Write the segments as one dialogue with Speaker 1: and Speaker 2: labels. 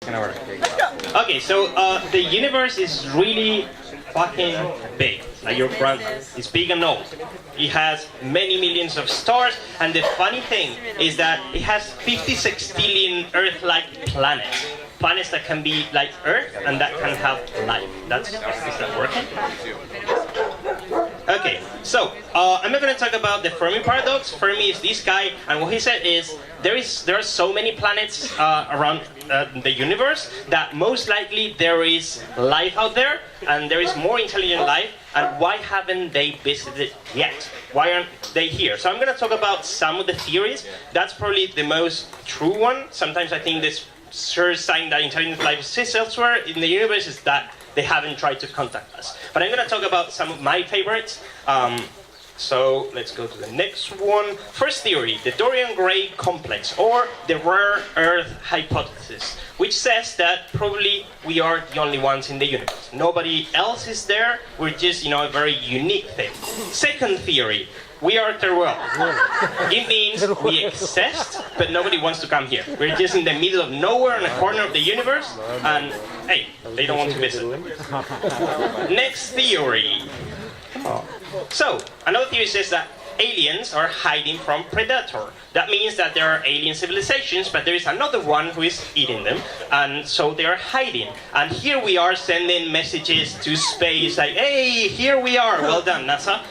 Speaker 1: Okay, so the universe is really fucking big. Like your brand is big and old. It has many millions of stars, and the funny thing is that it has 56 billion Earth-like planets. Planets that can be like Earth and that can have life. Is that working? Okay, so I'm not going to talk about the Fermi paradox. Fermi is this guy, and what he said is there are so many planets around the universe that most likely there is life out there, and there is more intelligent life. And why haven't they visited yet? Why aren't they here? So I'm going to talk about some of the theories. That's probably the most true one. Sometimes I think this sure sign that intelligent life exists elsewhere in the universe is that they haven't tried to contact us. But I'm going to talk about some of my favorites. So let's go to the next one. First theory, the Dorian Gray complex, or the rare Earth hypothesis, which says that probably we are the only ones in the universe. Nobody else is there. We're just, a very unique thing. Second theory, we are third world. It means we exist, but nobody wants to come here. We're just in the middle of nowhere in a corner of the universe, and hey, they don't want to visit. Next theory. So, another theory says that aliens are hiding from predator. That means that there are alien civilizations, but there is another one who is eating them, and so they are hiding. And here we are sending messages to space like, hey, here we are, well done, NASA.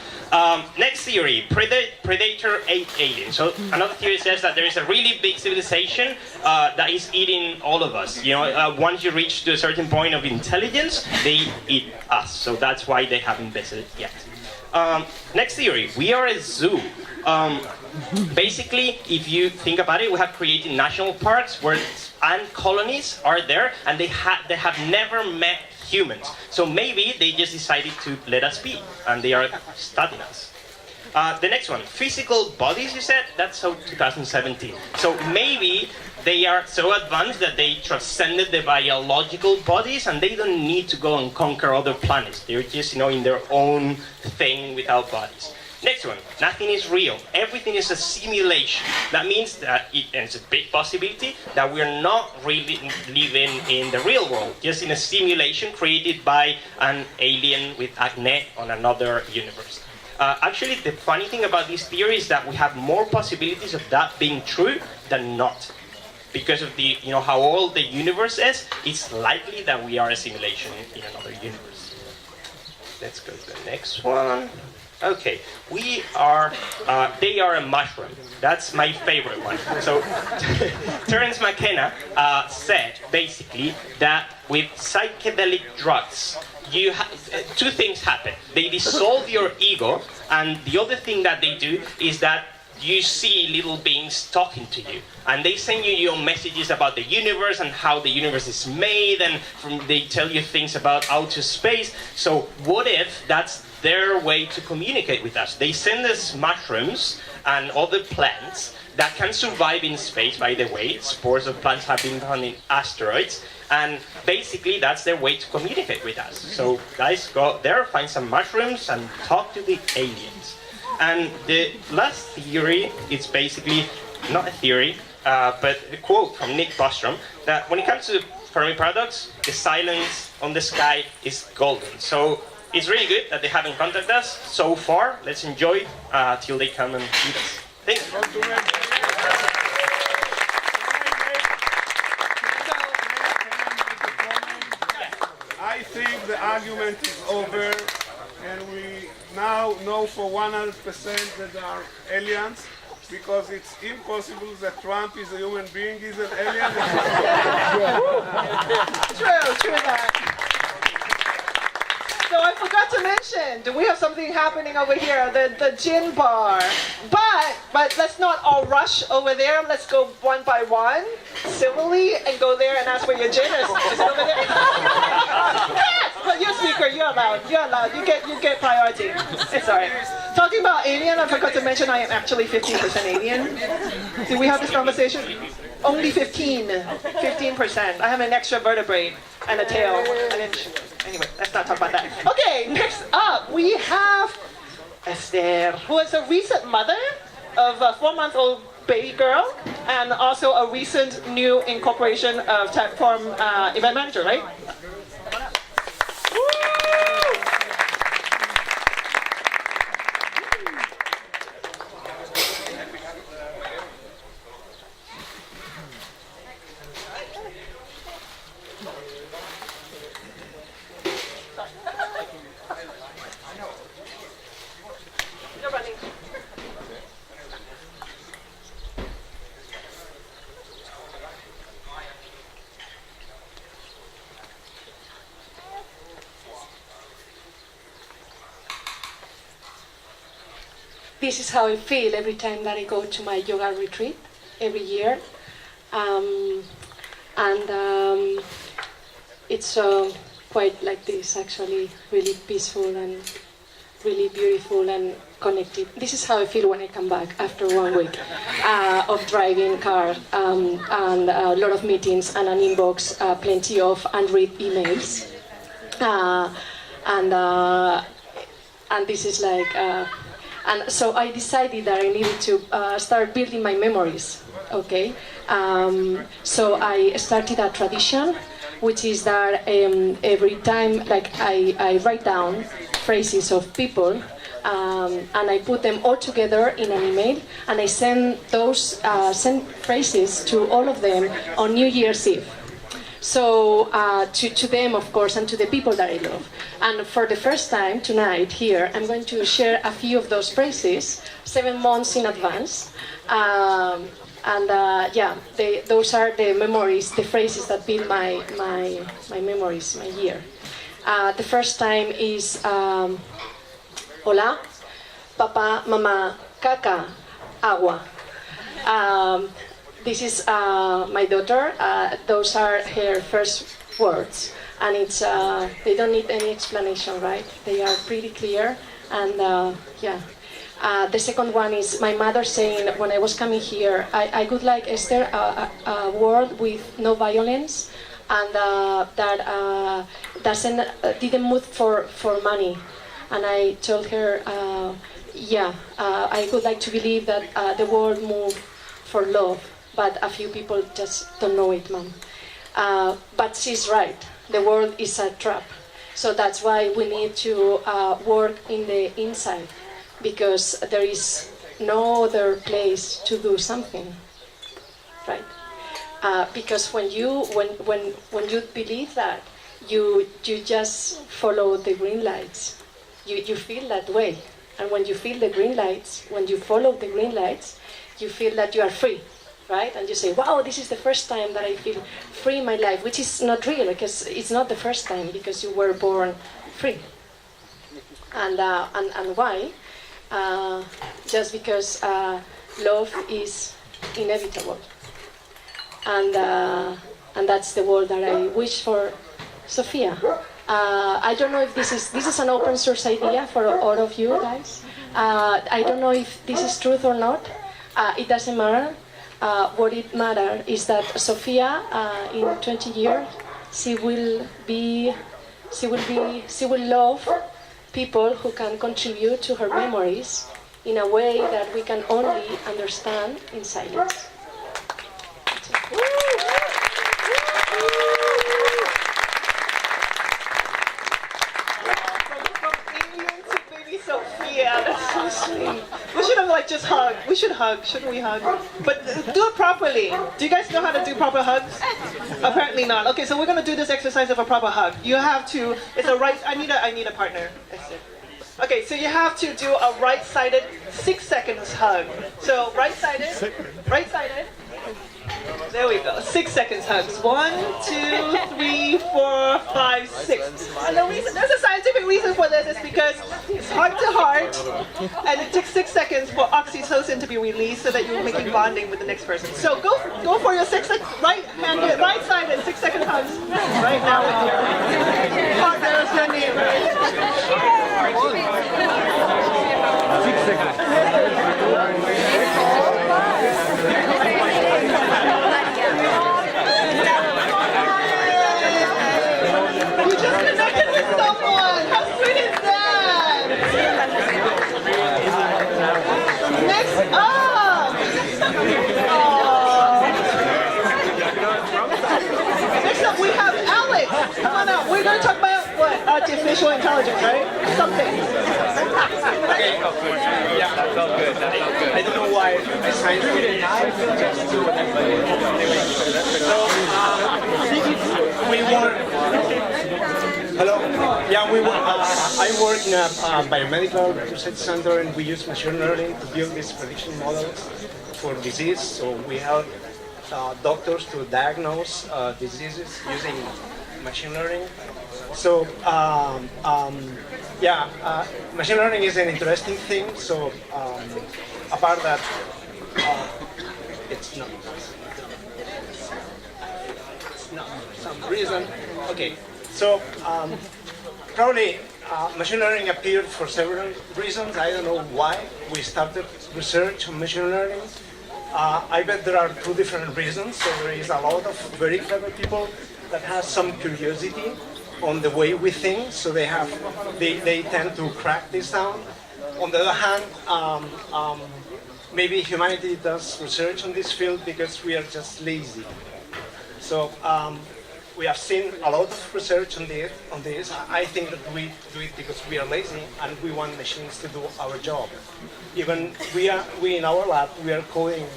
Speaker 1: Next theory, predator ate alien. So another theory says that there is a really big civilization that is eating all of us. Once you reach to a certain point of intelligence, they eat us. So that's why they haven't visited yet. Next theory, we are a zoo. Basically, if you think about it, we have created national parks where ant colonies are there, and they have never met humans. So maybe they just decided to let us be, and they are studying us. The next one, physical bodies, you said? That's so 2017. So maybe they are so advanced that they transcended the biological bodies, and they don't need to go and conquer other planets. They're just, in their own thing without bodies. Next one, nothing is real. Everything is a simulation. That means that it's a big possibility that we're not really living in the real world, just in a simulation created by an alien with acne on another universe. Actually, the funny thing about this theory is that we have more possibilities of that being true than not. Because of the, how old the universe is, it's likely that we are a simulation in another universe. Let's go to the next one. Okay, they are a mushroom. That's my favorite one. So, Terence McKenna said, basically, that with psychedelic drugs, two things happen. They dissolve your ego, and the other thing that they do is that you see little beings talking to you, and they send you your messages about the universe and how the universe is made, and they tell you things about outer space. So what if that's their way to communicate with us? They send us mushrooms and other plants that can survive in space, by the way. Spores of plants have been found in asteroids, and basically that's their way to communicate with us. So guys, go out there, find some mushrooms and talk to the aliens. And the last theory, it's basically not a theory, but a quote from Nick Bostrom, that when it comes to the Fermi paradox, the silence on the sky is golden. So it's really good that they haven't contacted us so far. Let's enjoy till they come and meet us. Thank you.
Speaker 2: I think the argument is over, and we now know for 100% that there are aliens, because it's impossible that Trump is a human being, he's an alien.
Speaker 3: True that. So I forgot to mention, do we have something happening over here, the gin bar. But let's not all rush over there. Let's go one by one, civilly, and go there and ask where your gin is. Is it over there? Yes! But you're speaker, you're allowed. You get priority. It's alright. Talking about alien, I forgot to mention I am actually 15% alien. Did we have this conversation? Only 15%. I have an extra vertebrae and a tail, an inch. Anyway, let's not talk about that. Okay, next up we have Esther, who is a recent mother of a 4-month-old baby girl, and also a recent new incorporation of Typeform event manager, right? You're running.
Speaker 4: This is how I feel every time that I go to my yoga retreat every year. And it's quite like this, actually, really peaceful and really beautiful and connected. This is how I feel when I come back after 1 week of driving car and a lot of meetings and an inbox, plenty of unread emails. And this is like... and so I decided that I needed to start building my memories, okay? So I started a tradition, which is that every time, like, I write down phrases of people, and I put them all together in an email, and I send those phrases to all of them on New Year's Eve. So to them, of course, and to the people that I love. And for the first time tonight here, I'm going to share a few of those phrases 7 months in advance. Those are the memories, the phrases that build my memories, my year. The first time is hola, papa, mama, caca, agua. This is my daughter. Those are her first words, and it's they don't need any explanation, right? They are pretty clear, and the second one is my mother saying when I was coming here, I would like, Esther, a world with no violence, and that didn't move for money. And I told her, I would like to believe that the world moved for love. But a few people just don't know it, Mom. But she's right. The world is a trap. So that's why we need to work in the inside, because there is no other place to do something, right? Because when you believe that, you just follow the green lights. You feel that way, and when you feel the green lights, when you follow the green lights, you feel that you are free. Right? And you say, wow, this is the first time that I feel free in my life, which is not real, because it's not the first time, because you were born free. And why? Just because love is inevitable. And that's the world that I wish for Sophia. I don't know if this is an open source idea for all of you guys. I don't know if this is truth or not. It doesn't matter. What it matters is that Sophia, in 20 years, she will love people who can contribute to her memories in a way that we can only understand in silence.
Speaker 3: Yeah, that's so sweet. We should have just hug. We should hug. Shouldn't we hug? But do it properly. Do you guys know how to do proper hugs? Apparently not. Okay, so we're gonna do this exercise of a proper hug. You have to. It's a right. I need a partner. Okay, so you have to do a right-sided 6 seconds hug. So right-sided. There we go. 6 seconds hugs. 1, 2, 3, 4, 5, 6. And there's a scientific reason for this. It's because it's heart to heart, and it takes 6 seconds for oxytocin to be released so that you're making bonding with the next person. So go for your right-handed, right-sided 6 second hugs right now with your partner standing right.
Speaker 5: 6 seconds.
Speaker 3: You just connected with someone! How sweet is that? Next up! Aww. we're going to talk about what? Artificial intelligence, right? Something.
Speaker 5: Okay. Yeah, that felt good. That felt good. I don't know why I signed for it. So, we work. Hello. Yeah, we work. I work in a biomedical research center, and we use machine learning to build these prediction models for disease. So we help doctors to diagnose diseases using machine learning. So machine learning is an interesting thing. So apart that, it's not for some reason. Okay, so probably machine learning appeared for several reasons. I don't know why we started research on machine learning. I bet there are two different reasons. So there is a lot of very clever people that have some curiosity on the way we think, so they tend to crack this down. On the other hand, maybe humanity does research on this field because we are just lazy. So we have seen a lot of research on this. I think that we do it because we are lazy and we want machines to do our job. Even we in our lab, we are coding,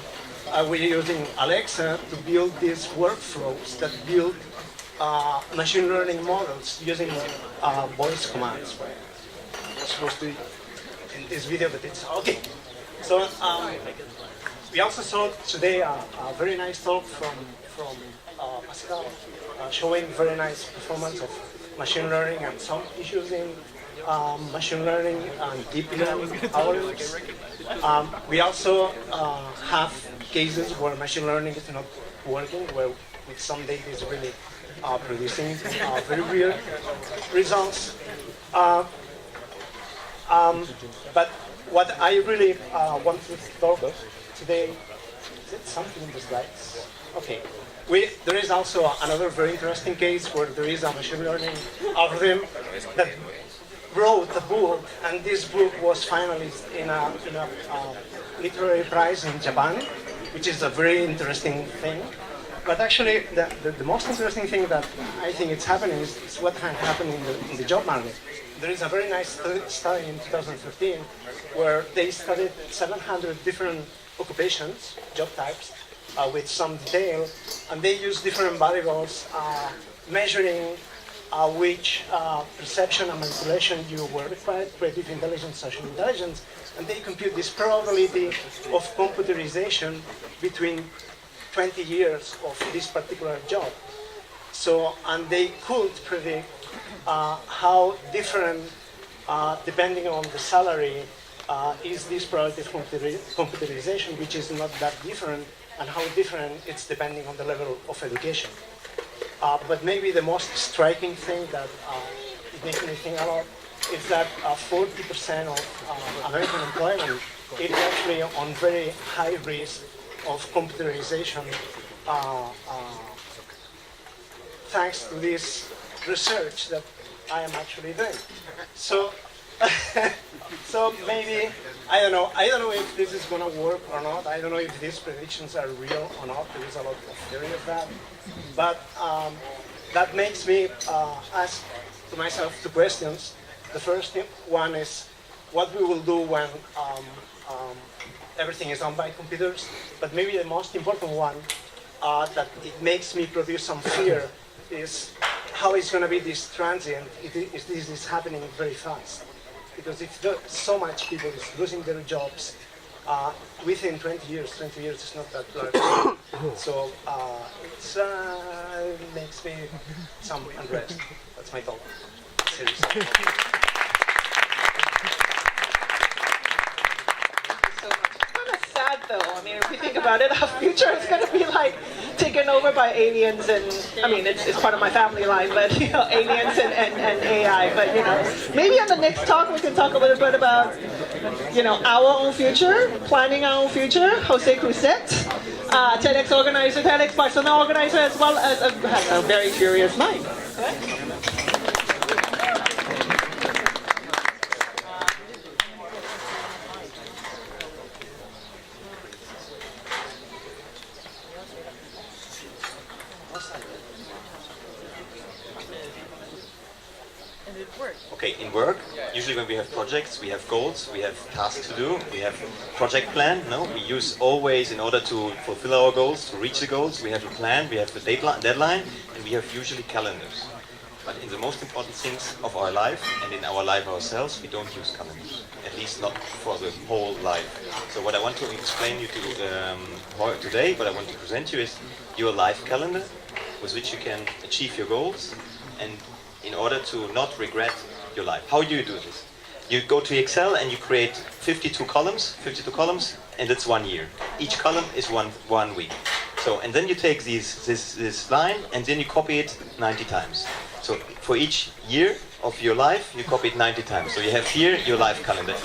Speaker 5: we're using Alexa to build these workflows that build machine learning models using voice commands. Right? It's supposed to be in this video, but it's okay. So we also saw today a very nice talk from Pascal, showing very nice performance of machine learning and some issues in machine learning and deep learning algorithms. We also have cases where machine learning is not working, where with some data is really producing very weird results. But what I really want to talk about today, is it something in the slides? Okay. There is also another very interesting case where there is a machine learning algorithm that wrote a book, and this book was finalist in a literary prize in Japan, which is a very interesting thing. But actually, the most interesting thing that I think it's happening is what had happened in the job market. There is a very nice study in 2015 where they studied 700 different occupations, job types, with some detail, and they used different variables measuring which perception and manipulation you were required, creative intelligence, social intelligence, and they compute this probability of computerization between 20 years of this particular job. So, and they could predict how different, depending on the salary, is this probability of computerization, which is not that different, and how different it's depending on the level of education. But maybe the most striking thing that it makes me think a lot is that 40% of American employment is actually on very high risk of computerization thanks to this research that I am actually doing. So, so maybe, I don't know if this is going to work or not. I don't know if these predictions are real or not. There is a lot of theory of that. But that makes me ask to myself two questions. The first one is what we will do when everything is done by computers. But maybe the most important one that it makes me produce some fear is how it's going to be this transient if this is happening very fast. Because if so much people is losing their jobs within 20 years is not that large. So it makes me some unrest. That's my thought. Seriously.
Speaker 3: Sad though. I mean, if you think about it, our future is going to be like taken over by aliens, and I mean, it's part of my family line, but you know, aliens and AI. But you know, maybe on the next talk we can talk a little bit about, you know, our own future, planning our own future. Jose Cruzet, TEDx organizer, TEDx Barcelona organizer, as well as has a very curious mind. Okay?
Speaker 6: Okay, in work, usually when we have projects, we have goals, we have tasks to do, we have project plan. No, we use always in order to fulfill our goals, to reach the goals. We have a plan, we have a deadline, and we have usually calendars. But in the most important things of our life and in our life ourselves, we don't use calendars. At least not for the whole life. So what I want to explain you to today, what I want to present you is your life calendar, with which you can achieve your goals, and in order to not regret your life. How do you do this? You go to Excel and you create 52 columns, and it's 1 year. Each column is one week. So, and then you take this line and then you copy it 90 times. So for each year of your life, you copy it 90 times. So you have here your life calendar.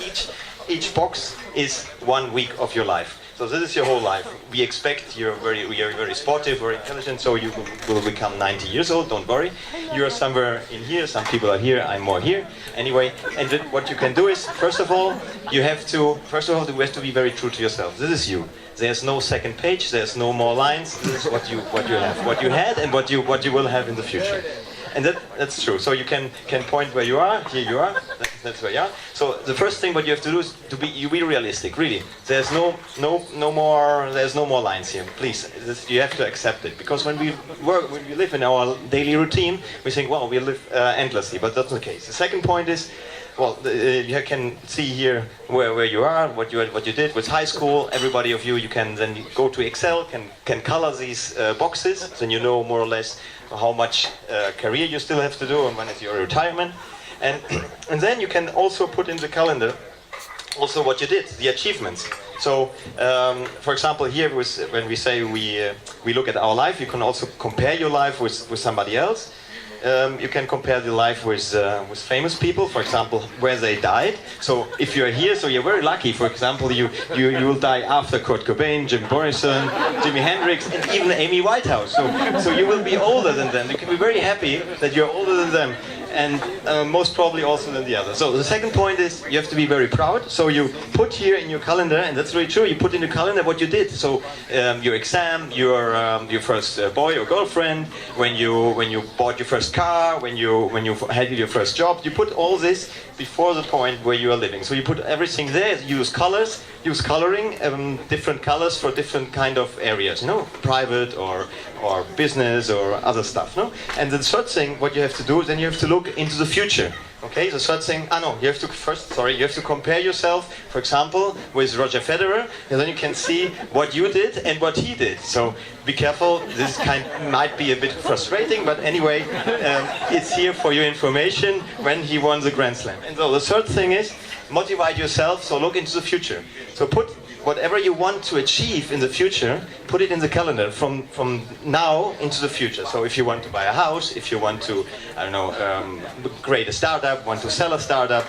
Speaker 6: Each box is 1 week of your life. So this is your whole life. We expect you're very sportive, very intelligent, so you will become 90 years old, don't worry. You're somewhere in here, some people are here, I'm more here. Anyway, and then what you can do is, first of all, you have to be very true to yourself. This is you. There's no second page, there's no more lines. This is what you have. What you had and what you will have in the future. And that's true. So you can point where you are. Here you are. That's where you are. So the first thing what you have to do is you be realistic. Really, there's no more lines here. Please, you have to accept it, because when we live in our daily routine, we think, well, we live endlessly, but that's not the case. The second point is, well, you can see here where you are, what you did with high school. Everybody of you can then go to Excel, can color these boxes, then you know more or less how much career you still have to do and when is your retirement. And then you can also put in the calendar also what you did, the achievements. So, for example, here when we say we look at our life, you can also compare your life with somebody else. You can compare the life with famous people, for example, where they died. So if you're here, so you're very lucky. For example, you will die after Kurt Cobain, Jim Morrison, Jimi Hendrix, and even Amy Whitehouse. So you will be older than them. You can be very happy that you're older than them, and most probably also than the others. So the second point is you have to be very proud. So you put here in your calendar, and that's very true. You put in the calendar what you did. So your exam, your first boy or girlfriend, when you bought your first car, when you had your first job, you put all this before the point where you are living. So you put everything there. Use colors, use coloring, different colors for different kind of areas. Private or business or other stuff. And the third thing, what you have to do, then you have to look into the future. Okay, the third thing, you have to compare yourself, for example, with Roger Federer, and then you can see what you did and what he did. So be careful, this might be a bit frustrating, but anyway, it's here for your information when he won the Grand Slam. And so the third thing is, motivate yourself, so look into the future. So put whatever you want to achieve in the future, put it in the calendar from now into the future. So if you want to buy a house, if you want to, create a startup, want to sell a startup,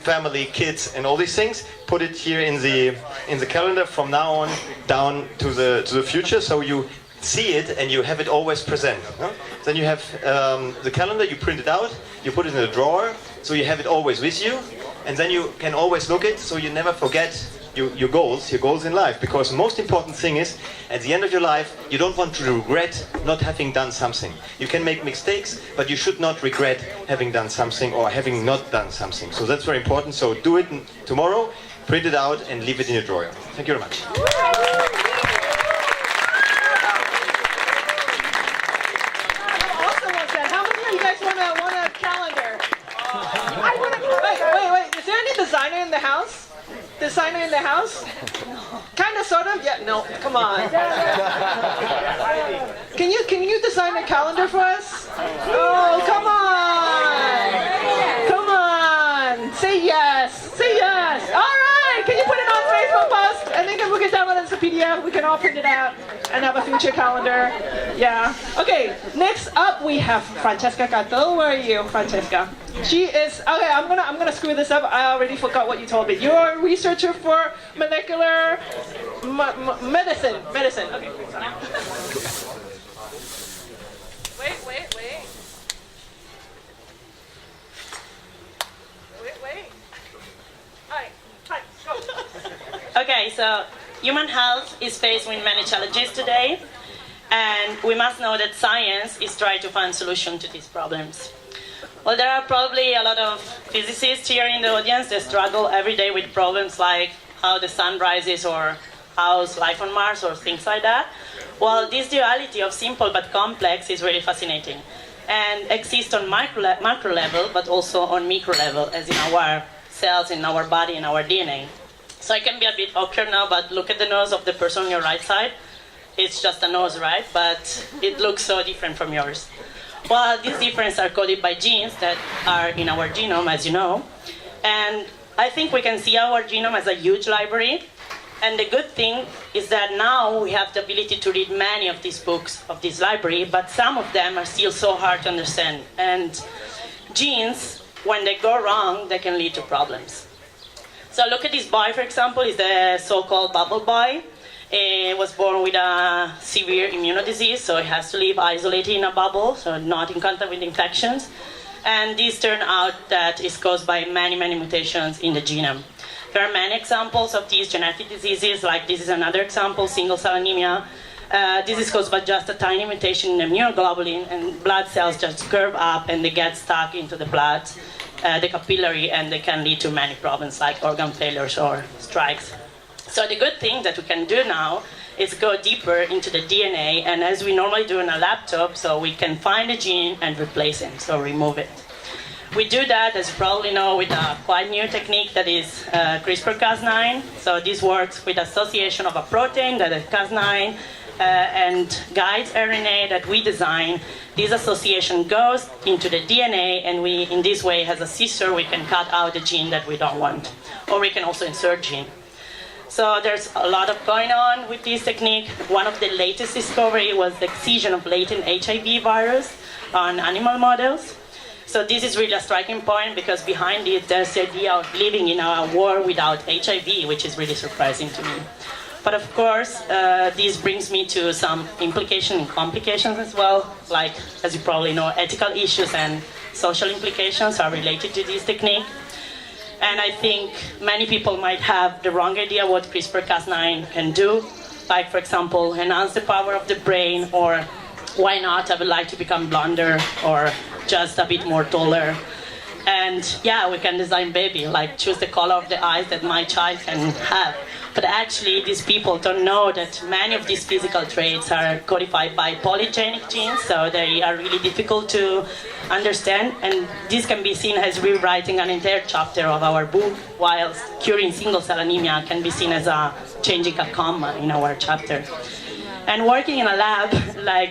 Speaker 6: family, kids, and all these things, put it here in the calendar from now on down to the future. So you see it and you have it always present. Then you have the calendar, you print it out, you put it in a drawer, so you have it always with you, and then you can always look at it, so you never forget your goals in life. Because the most important thing is, at the end of your life, you don't want to regret not having done something. You can make mistakes, but you should not regret having done something or having not done something. So that's very important. So do it tomorrow, print it out, and leave it in your drawer. Thank you very much.
Speaker 3: Want a calendar? Wait. Is there any designer in the house? Designer in the house? Kind of, sort of? Yeah, no, come on. Can you design a calendar for us? Oh, come on. Come on. Say yes. Say yes. All right. Can you put it on Facebook post? And then we can download it as a PDF. We can all print it out and have a future calendar. Yeah. Okay. Next up, we have Francesca Cato. Where are you, Francesca? She is, okay, I'm gonna screw this up. I already forgot what you told me. You're a researcher for molecular medicine. Okay. Wait. Hi, go.
Speaker 7: Okay, so human health is faced with many challenges today. And we must know that science is trying to find solutions to these problems. Well, there are probably a lot of physicists here in the audience that struggle every day with problems like how the sun rises or how's life on Mars or things like that. Well, this duality of simple but complex is really fascinating and exists on macro level but also on micro level, as in our cells, in our body, in our DNA. So it can be a bit awkward now, but look at the nose of the person on your right side. It's just a nose, right? But it looks so different from yours. Well, these differences are coded by genes that are in our genome, as you know. And I think we can see our genome as a huge library. And the good thing is that now we have the ability to read many of these books of this library, but some of them are still so hard to understand. And genes, when they go wrong, they can lead to problems. So look at this boy, for example, is the so-called bubble boy. He was born with a severe immunodisease, so he has to live isolated in a bubble, so not in contact with infections. And this turned out that is caused by many, many mutations in the genome. There are many examples of these genetic diseases, like this is another example, single-cell anemia. This is caused by just a tiny mutation in immunoglobulin, and blood cells just curve up and they get stuck into the blood, the capillary, and they can lead to many problems like organ failures or strikes. So the good thing that we can do now is go deeper into the DNA, and as we normally do in a laptop, so we can find a gene and replace it, so remove it. We do that, as you probably know, with a quite new technique that is CRISPR-Cas9. So this works with association of a protein that is Cas9 and guides RNA that we design. This association goes into the DNA, and we, in this way, as a scissor, we can cut out the gene that we don't want. Or we can also insert gene. So there's a lot of going on with this technique. One of the latest discovery was the excision of latent HIV virus on animal models. So this is really a striking point because behind it there's the idea of living in a world without HIV, which is really surprising to me. But of course, this brings me to some implications and complications as well. Like, as you probably know, ethical issues and social implications are related to this technique. And I think many people might have the wrong idea what CRISPR-Cas9 can do. Like, for example, enhance the power of the brain, or why not, I would like to become blonder, or just a bit more taller. And yeah, we can design baby, like choose the color of the eyes that my child can have. But actually, these people don't know that many of these physical traits are codified by polygenic genes, so they are really difficult to understand. And this can be seen as rewriting an entire chapter of our book, whilst curing single-cell anemia can be seen as changing a comma in our chapter. And working in a lab,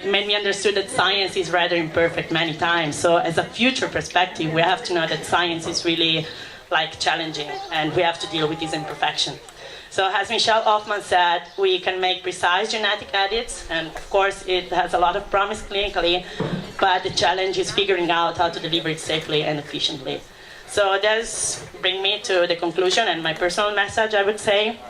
Speaker 7: made me understood that science is rather imperfect many times. So as a future perspective, we have to know that science is really challenging, and we have to deal with this imperfection. So as Michelle Hoffman said, we can make precise genetic edits, and of course it has a lot of promise clinically, but the challenge is figuring out how to deliver it safely and efficiently. So this brings me to the conclusion and my personal message, I would say.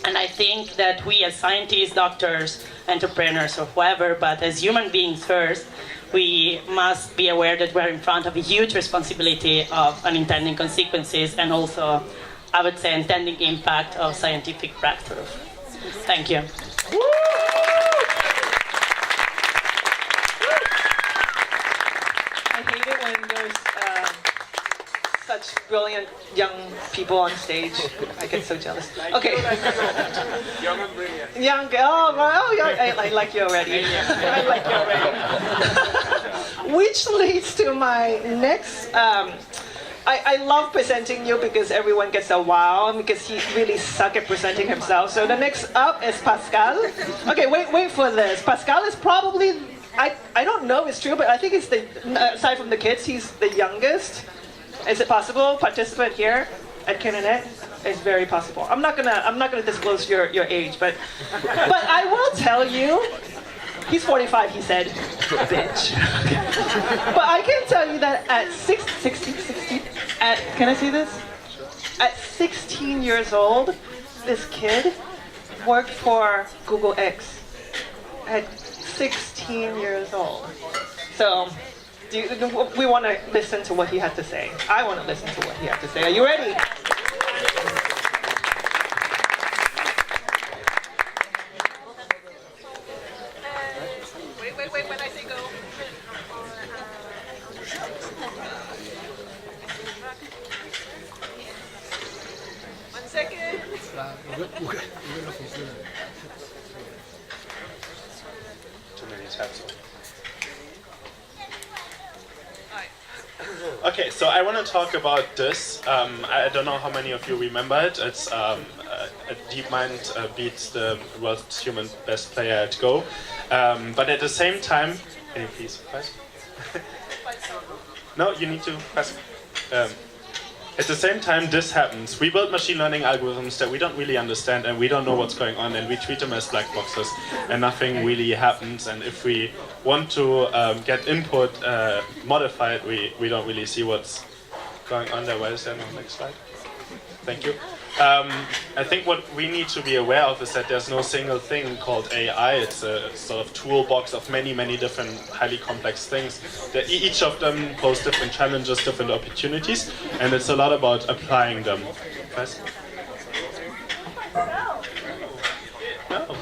Speaker 7: And I think that we as scientists, doctors, entrepreneurs, or whoever, but as human beings first, we must be aware that we're in front of a huge responsibility of unintended consequences and also, I would say, intended impact of scientific breakthrough. Thank you.
Speaker 3: I hate it when there's such brilliant young people on stage. I get so jealous. Okay.
Speaker 2: Young and brilliant.
Speaker 3: Young, I like you already. I like you already. Which leads to my next. I love presenting you because everyone gets a wow, because he really sucks at presenting himself. So the next up is Pascal. Okay, wait for this. Pascal is probably, I don't know if it's true, but I think it's aside from the kids, he's the youngest. Is it possible? Participant here at KINNERNET? It's very possible. I'm not gonna disclose your age, but I will tell you. He's 45, he said. Bitch. But I can tell you that at 16, can I see this? At 16 years old, this kid worked for Google X. At 16 years old. So, we want to listen to what he had to say. I want to listen to what he had to say. Are you ready?
Speaker 8: Too many tabs open. Okay, so I want to talk about this. I don't know how many of you remember it. It's a DeepMind beats the world's human best player at Go. But at the same time, can you please press? No, you need to press. At the same time this happens, we build machine learning algorithms that we don't really understand and we don't know what's going on, and we treat them as black boxes and nothing really happens, and if we want to get input modified, we don't really see what's going on there. Where is that on the next slide? Thank you. I think what we need to be aware of is that there's no single thing called AI. It's a sort of toolbox of many, many different highly complex things. That each of them pose different challenges, different opportunities, and it's a lot about applying them. Yes? No,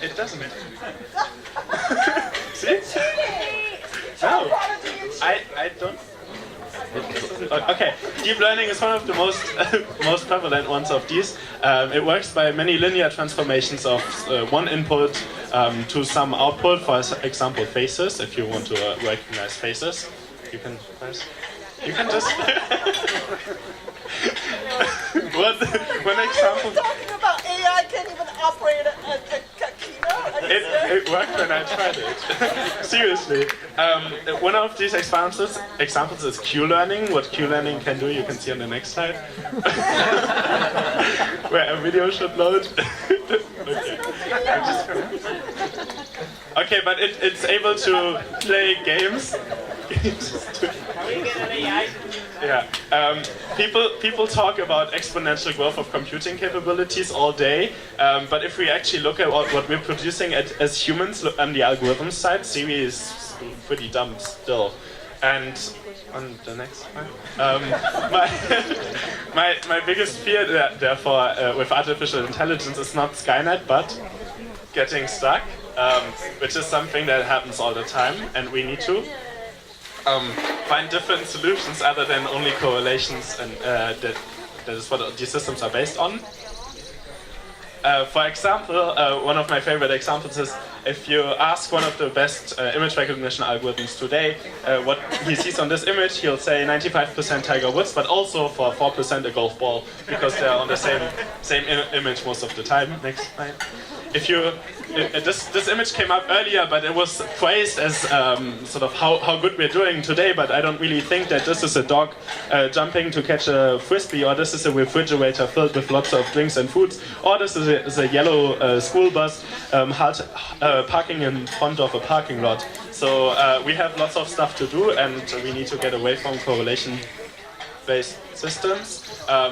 Speaker 8: it doesn't. See? No, I don't. Okay, deep learning is one of the most prevalent ones of these. It works by many linear transformations of one input to some output. For example, faces. If you want to recognize faces, you can press. You can just. One example.
Speaker 3: Talking about AI can't even operate a keynote.
Speaker 8: It worked when I tried it. Seriously. One of these examples is Q-learning. What Q-learning can do, you can see on the next slide. Where a video should load. Okay. Okay, but it's able to play games. Yeah. People talk about exponential growth of computing capabilities all day, but if we actually look at what we're producing as humans on the algorithm side, Siri is pretty dumb still. And on the next one, my biggest fear, therefore, with artificial intelligence is not Skynet, but getting stuck, which is something that happens all the time, and we need to find different solutions other than only correlations, and that is what these systems are based on. For example, one of my favorite examples is if you ask one of the best image recognition algorithms today what he sees on this image, he'll say 95% Tiger Woods, but also for 4% a golf ball, because they're on the same image most of the time. Next slide. If you this image came up earlier, but it was praised as sort of how good we're doing today, but I don't really think that this is a dog jumping to catch a frisbee, or this is a refrigerator filled with lots of drinks and foods, or this is a yellow school bus parking in front of a parking lot. So we have lots of stuff to do, and we need to get away from correlation-based systems.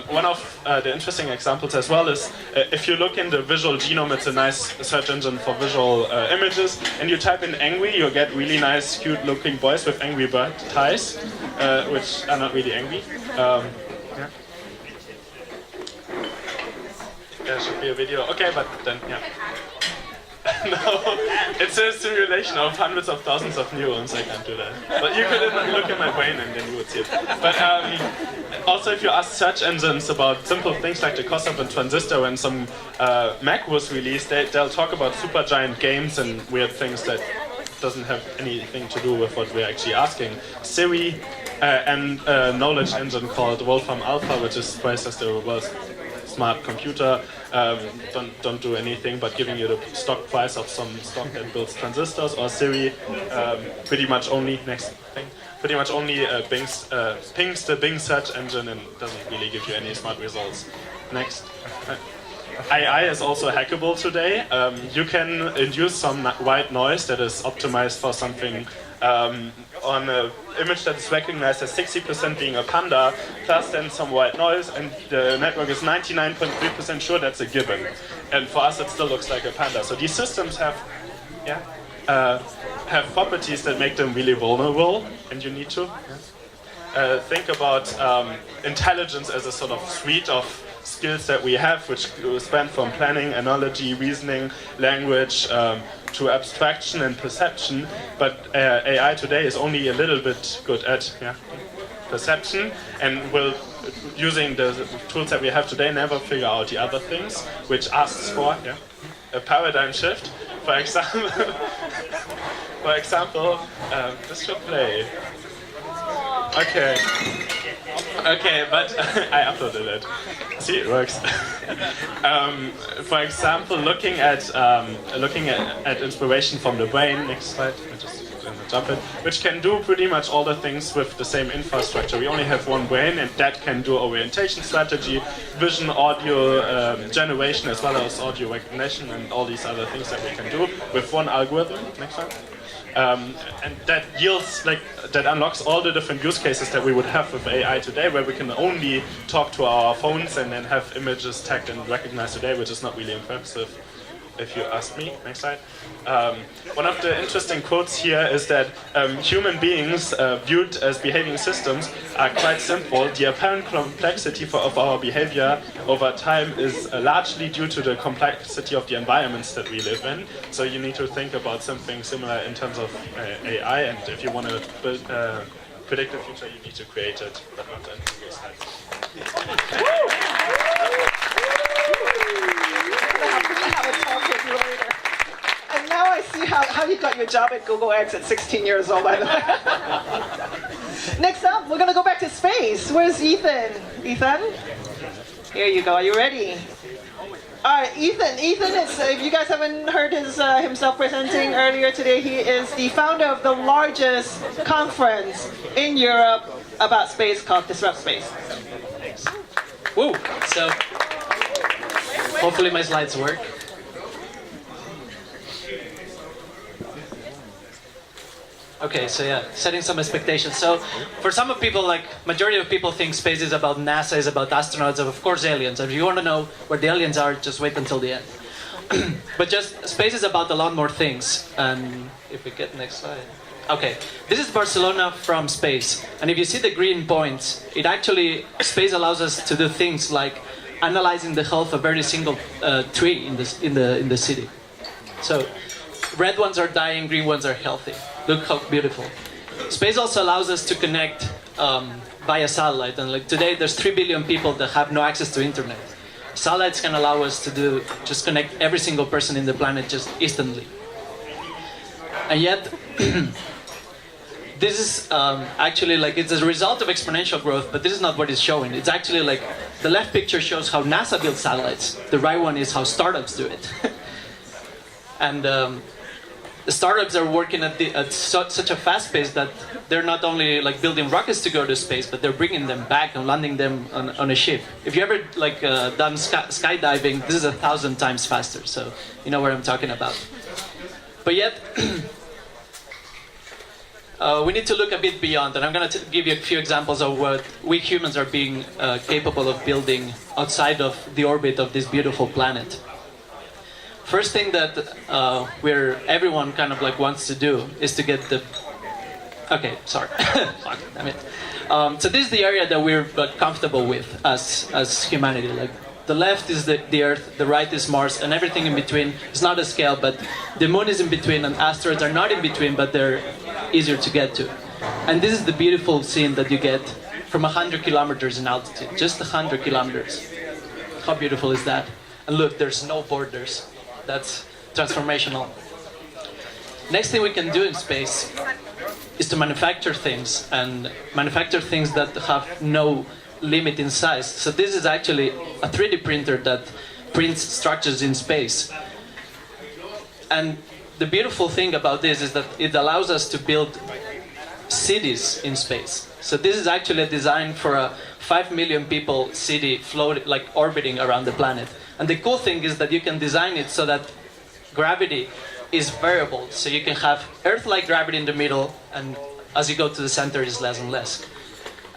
Speaker 8: One of the interesting examples as well is if you look in the visual genome, it's a nice search engine for visual images, and you type in angry, you get really nice, cute-looking boys with angry bird ties, which are not really angry. Yeah. There should be a video. Okay, but then, yeah. No, it's a simulation of hundreds of thousands of neurons. I can't do that. But you could look at my brain and then you would see it. But also, if you ask search engines about simple things like the cost of a transistor, when some Mac was released, they'll talk about super giant games and weird things that doesn't have anything to do with what we're actually asking. Siri and a knowledge engine called Wolfram Alpha, which is priced as the world's smart computer, don't do anything but giving you the stock price of some stock that builds transistors. Or Siri pretty much only pings the Bing search engine and doesn't really give you any smart results. Next. AI is also hackable today. You can induce some white noise that is optimized for something on an image that is recognized as 60% being a panda, plus then some white noise, and the network is 99.3% sure that's a gibbon. And for us, it still looks like a panda. So these systems have properties that make them really vulnerable, and you need to think about intelligence as a sort of suite of skills that we have, which span from planning, analogy, reasoning, language, to abstraction and perception. But AI today is only a little bit good at perception and will, using the tools that we have today, never figure out the other things, which asks for a paradigm shift. For example, this should play. Okay. Okay, but I uploaded it. See, it works. For example, looking at inspiration from the brain. Next slide. I just jump it. Which can do pretty much all the things with the same infrastructure. We only have one brain, and that can do orientation strategy, vision, audio generation, as well as audio recognition, and all these other things that we can do with one algorithm. Next slide. And that yields, that unlocks all the different use cases that we would have with AI today, where we can only talk to our phones and then have images tagged and recognized today, which is not really impressive, if you ask me. Next slide. One of the interesting quotes here is that human beings viewed as behaving systems are quite simple. The apparent complexity of our behavior over time is largely due to the complexity of the environments that we live in. So you need to think about something similar in terms of AI, and if you want to predict the future, you need to create it, but not in this slide.
Speaker 3: And now I see how you got your job at Google X at 16 years old, by the way. Next up, we're going to go back to space. Where's Ethan? Ethan? Here you go. Are you ready? All right, Ethan. Ethan is, if you guys haven't heard himself presenting earlier today, he is the founder of the largest conference in Europe about space called Disrupt Space.
Speaker 9: Woo! So, hopefully my slides work. Okay, so yeah, setting some expectations. So, for some of people, majority of people think space is about NASA, is about astronauts, of course aliens. If you want to know where the aliens are, just wait until the end. But space is about a lot more things. And if we get next slide. Okay, this is Barcelona from space. And if you see the green points, space allows us to do things like analyzing the health of every single tree in the city. So, red ones are dying, green ones are healthy. Look how beautiful. Space also allows us to connect via satellite. And today, there's 3 billion people that have no access to internet. Satellites can allow us to just connect every single person in the planet just instantly. And yet, this is actually it's a result of exponential growth, but this is not what it's showing. It's actually the left picture shows how NASA builds satellites. The right one is how startups do it. And the startups are working at such a fast pace that they're not only building rockets to go to space, but they're bringing them back and landing them on a ship. If you ever done skydiving, this is 1,000 times faster. So you know what I'm talking about. But yet, we need to look a bit beyond, and I'm going to give you a few examples of what we humans are being capable of building outside of the orbit of this beautiful planet. First thing that everyone kind of wants to do is to get the... Okay, sorry. Fuck, damn it. So this is the area that we're comfortable with as humanity. The left is the Earth, the right is Mars, and everything in between is not a scale, but the moon is in between, and asteroids are not in between, but they're easier to get to. And this is the beautiful scene that you get from 100 kilometers in altitude, just 100 kilometers. How beautiful is that? And look, there's no borders. That's transformational. Next thing we can do in space is to manufacture things, and manufacture things that have no limit in size. So this is actually a 3D printer that prints structures in space. And the beautiful thing about this is that it allows us to build cities in space. So this is actually a design for a 5 million people city orbiting around the planet. And the cool thing is that you can design it so that gravity is variable. So you can have Earth-like gravity in the middle, and as you go to the center, it's less and less.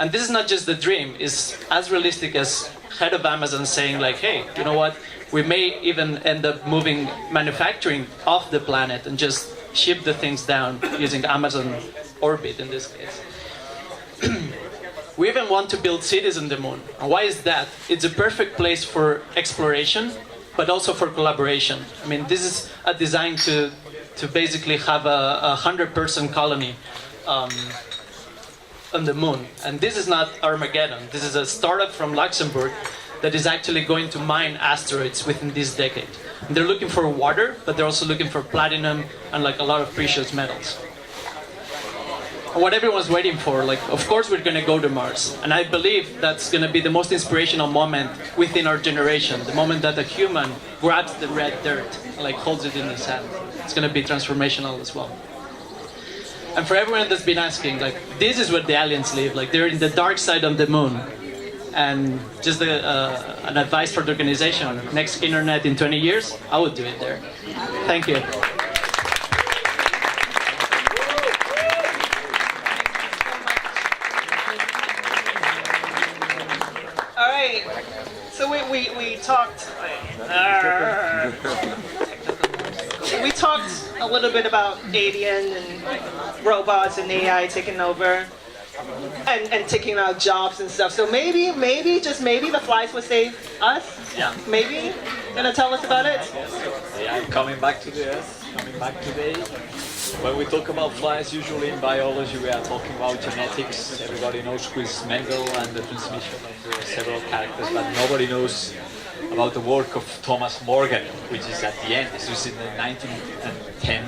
Speaker 9: And this is not just the dream, it's as realistic as head of Amazon saying hey, you know what? We may even end up moving manufacturing off the planet and just ship the things down using Amazon orbit in this case. We even want to build cities on the moon. And why is that? It's a perfect place for exploration, but also for collaboration. I mean, this is a design to basically have a 100-person colony on the moon. And this is not Armageddon. This is a startup from Luxembourg that is actually going to mine asteroids within this decade. And they're looking for water, but they're also looking for platinum and like a lot of precious metals. What everyone's waiting for, like, of course we're going to go to Mars. And I believe that's going to be the most inspirational moment within our generation. The moment that a human grabs the red dirt and like holds it in his hand. It's going to be transformational as well. And for everyone that's been asking, like, this is where the aliens live. Like, they're in the dark side of the moon. And just an advice for the organization, next KINNERNET in 20 years, I would do it there. Thank you.
Speaker 3: All right. So we talked. We talked a little bit about alien and robots and AI taking over and taking our jobs and stuff. So maybe, just maybe the flies will save us?
Speaker 10: Yeah.
Speaker 3: Maybe? Gonna tell us about it?
Speaker 10: Yeah, coming back to the Earth, coming back today. When we talk about flies, usually in biology we are talking about genetics. Everybody knows who is Mendel and the transmission of the several characters, but nobody knows about the work of Thomas Morgan, which is at the end. This was in the 1910,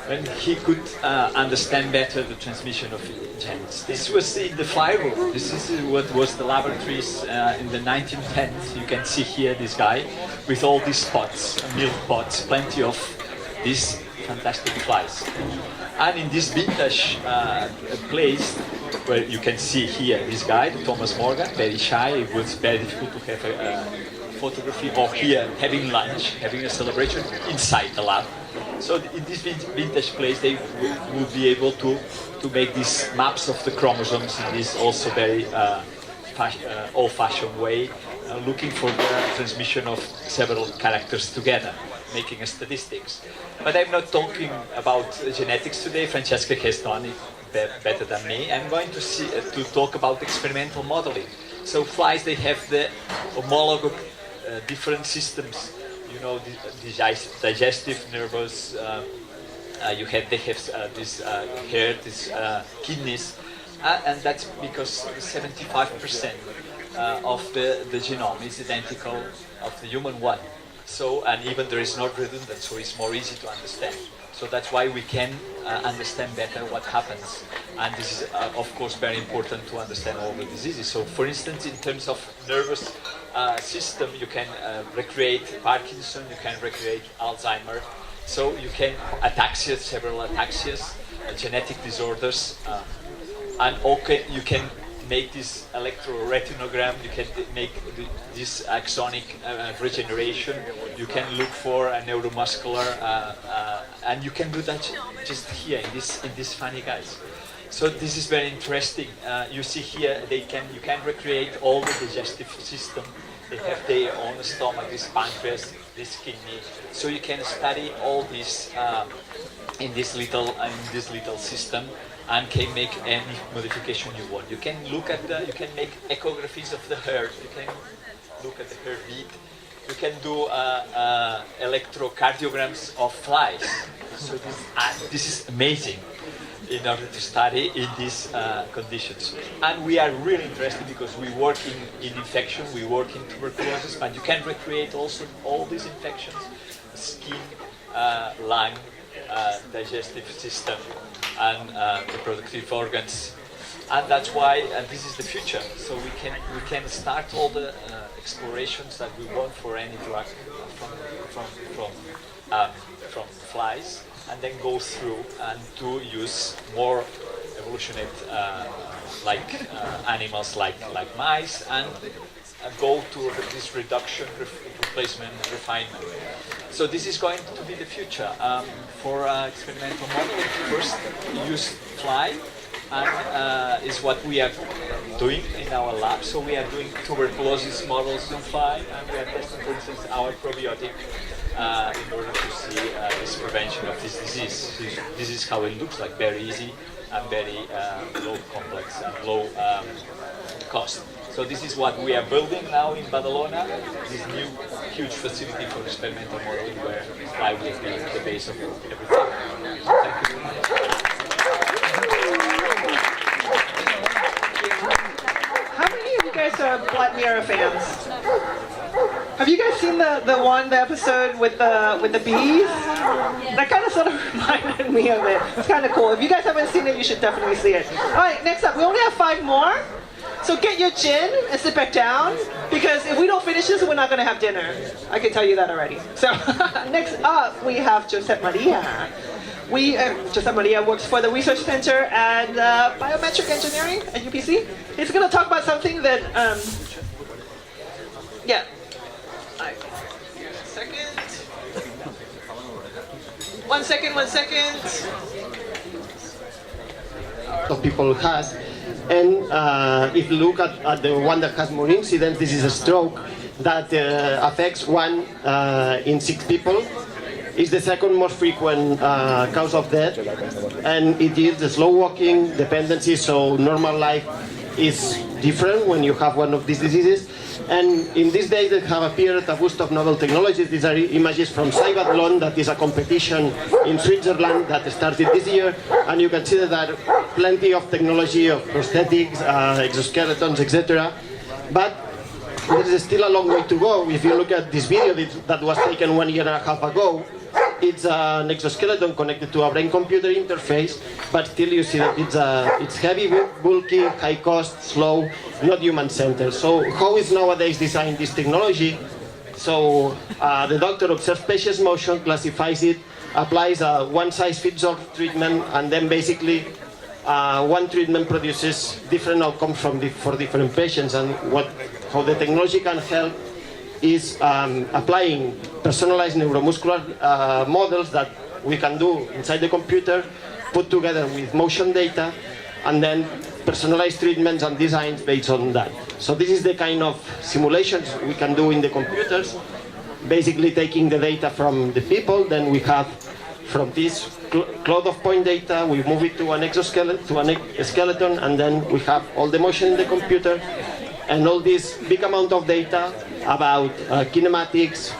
Speaker 10: when he could understand better the transmission of genes. This was in the fly room. This is what was the laboratories in the 1910s. You can see here this guy with all these pots, milk pots, plenty of these fantastic flies. And in this vintage place, where you can see here this guy, Thomas Morgan, very shy. It was very difficult to have a photography of here having lunch, having a celebration inside the lab. So in this vintage place, they will be able to make these maps of the chromosomes in this also very old-fashioned way, looking for the transmission of several characters together, making a statistics. But I'm not talking about genetics today. Francesca has done it better than me. I'm going to talk about experimental modeling. So flies, they have the homologous different systems. You know, digestive, nervous. They have this hair, this kidneys, and that's because 75% of the genome is identical of the human one. So, and even there is no redundant, so it's more easy to understand. So that's why we can understand better what happens. And this is, of course, very important to understand all the diseases. So, for instance, in terms of nervous system, you can recreate Parkinson, you can recreate Alzheimer. So you can ataxia, several ataxias, genetic disorders, and okay, you can make this electroretinogram, you can make this axonic regeneration, you can look for a neuromuscular, and you can do that just here in this funny guys. So this is very interesting. You see here, you can recreate all the digestive system. They have their own stomach, this pancreas, this kidney. So you can study all this in this little system, and can make any modification you want. You can look at you can make echographies of the heart. You can look at the heartbeat. You can do electrocardiograms of flies. So this is amazing in order to study in these conditions. And we are really interested because we work in infection, we work in tuberculosis, but you can recreate also all these infections, skin, lung, digestive system, and reproductive organs. And that's why this is the future. So we can start all the explorations that we want for any drug from flies, and then go through and to use more evolutionate animals like mice, and go to this reduction, replacement, refinement. So this is going to be the future for experimental modeling. First, use fly, and is what we are doing in our lab. So we are doing tuberculosis models in fly, and we are testing, for instance, our probiotic in order to see this prevention of this disease. This is how it looks like, very easy and very low complex and low cost. So this is what we are building now in Badalona, this new huge facility for experimental modeling where fly will be the base of everything. Thank you very much.
Speaker 3: are Black Mirror fans? Have you guys seen the episode with the bees? That kind of sort of reminded me of it. It's kind of cool. If you guys haven't seen it, you should definitely see it. All right, next up, we only have 5 more. So get your gin and sit back down, because if we don't finish this, we're not going to have dinner. I can tell you that already. So next up, we have Josep Maria. Josep Maria works for the Research Center at Biometric Engineering at UPC. He's going to talk about something that, yeah. One second.
Speaker 11: Of people has, and if you look at the one that has more incidents, this is a stroke that affects 1 in 6 people. It's the second most frequent cause of death, and it is the slow walking, dependency, so normal life is different when you have one of these diseases. And in these days there have appeared a boost of novel technologies. These are images from Cybathlon, that is a competition in Switzerland that started this year, and you can see that there are plenty of technology of prosthetics, exoskeletons, etc. But there is still a long way to go. If you look at this video that was taken 1.5 years ago, it's an exoskeleton connected to a brain-computer interface, but still you see that it's heavy, bulky, high cost, slow, not human-centered. So how is nowadays designed this technology? So the doctor observes patient's motion, classifies it, applies a one-size-fits-all treatment, and then basically one treatment produces different outcomes for different patients. And how the technology can help is applying personalized neuromuscular models that we can do inside the computer, put together with motion data, and then personalized treatments and designs based on that. So this is the kind of simulations we can do in the computers, basically taking the data from the people, then we have from this cloud of point data, we move it to an exoskeleton, to a skeleton, and then we have all the motion in the computer, and all this big amount of data about kinematics,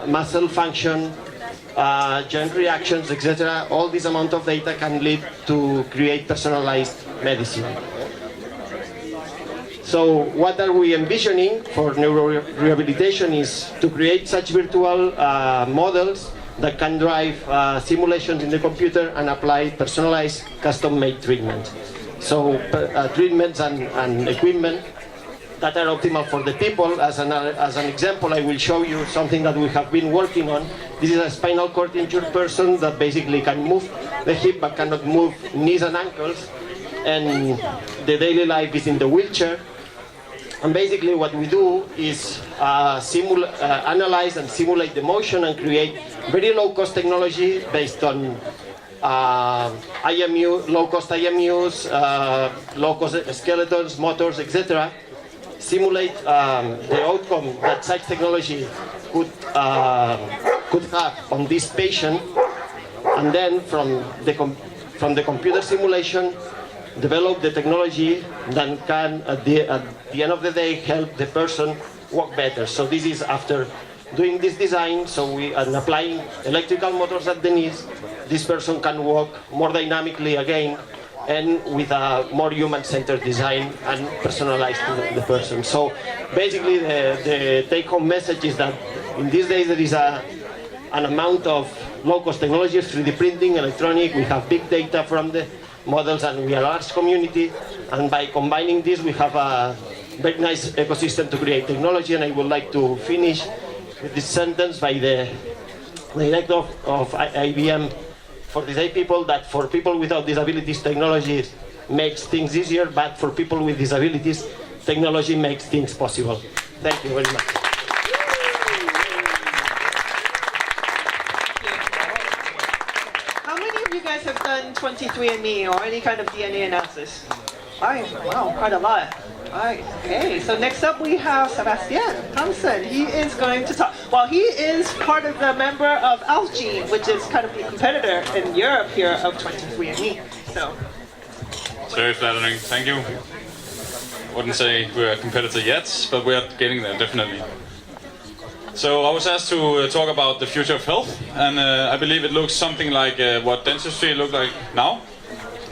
Speaker 11: muscle function, joint reactions, etc. All this amount of data can lead to create personalized medicine. So what are we envisioning for neurorehabilitation is to create such virtual models that can drive simulations in the computer and apply personalized, custom-made treatments. So treatments and equipment that are optimal for the people. As an example, I will show you something that we have been working on. This is a spinal cord injured person that basically can move the hip but cannot move knees and ankles, and the daily life is in the wheelchair. And basically what we do is analyze and simulate the motion and create very low-cost technology based on low-cost IMUs, low-cost skeletons, motors, etc. Simulate the outcome that such technology could have on this patient, and then from the computer simulation, develop the technology that can, at the end of the day, help the person walk better. So this is after doing this design, so we are applying electrical motors at the knees, this person can walk more dynamically again, and with a more human-centered design and personalized to the person. So basically the take-home message is that in these days there is an amount of low-cost technologies, 3D printing, electronic, we have big data from the models, and we are a large community, and by combining this we have a very nice ecosystem to create technology. And I would like to finish with this sentence by the director of IBM for disabled people, that for people without disabilities, technology makes things easier, but for people with disabilities, technology makes things possible. Thank you very much.
Speaker 3: How many of you guys have done 23andMe or any kind of DNA analysis? Wow, quite a lot. Alright, okay, so next up we have Sebastian Thompson. He is going to talk, well, he is part of the member of Algene, which is kind of the competitor in Europe here of 23andMe. So.
Speaker 12: It's very flattering, thank you. Wouldn't say we're a competitor yet, but we're getting there, definitely. So I was asked to talk about the future of health, and I believe it looks something like what dentistry looks like now,